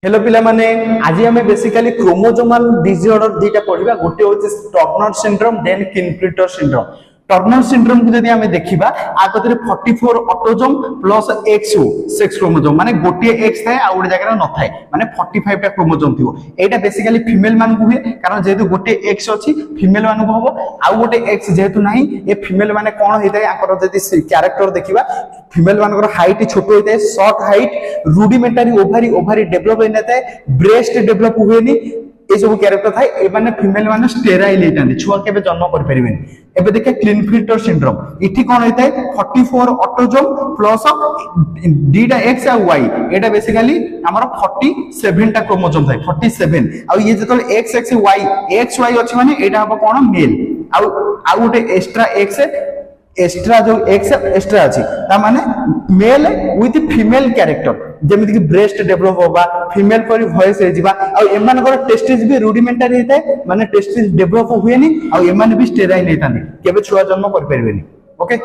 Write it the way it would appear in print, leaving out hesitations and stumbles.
Hello पिला माने आज आम बेसिकली क्रोमोजोमाल डिसऑर्डर दुईटा पढ़ा गोटे हूँ Turner syndrome then Klinefelter syndrome. Turner syndrome को जब आम देखा आगे 44 autosome plus X sex chromosome माने गोटे एक्स थाए आ गोटे जगह न थाए माने 45 टा क्रोमोजोम थी। एटा बेसिकली फीमेल मान को हुए कारण जेहेतु गोटे एक्स अच्छी फीमेल मान को हम आउ गोटे एक्स जेहेतु ना ये फीमेल माने कौन होता है जब क्यारेक्टर देखा फीमेल मान हाइट छोट होता है short height रूडिमेंटारी ovary ovary develop होता है ब्रेस्ट डेभलप हुए ये सब क्यारेक्टर थाए ए माने फीमेल माने स्टेराइल होता छुआ के जन्म कर परिबेनी। एबे देखिए क्लिनफ्लिटर सिंड्रोम इठी कौन होता है 44 ऑटोजोम प्लस डीटा एक्स आ वाई एटा बेसिकली हमर 47 टा क्रोमोजोम थाए 47 आ ये जतल एक्स एक्स वाई अछि माने एटा हबो कोन मेल आ गोटे एक्स्ट्रा एक्स एक्स्ट्रा जो एक्स एक्स्ट्रा अछि ता माने मेल विथ फीमेल कैरेक्टर जेमिति कि ब्रेस्ट डेवलप होबा फीमेल पर वॉइस हे जिबा आ एमान कर टेस्टिस भी रूडिमेंटरी हेताय माने टेस्टिस डेवलप हुएनी आ एमान भी स्टेराइल हेतानी केबे छुआ जन्म कर परबेनी। ओके।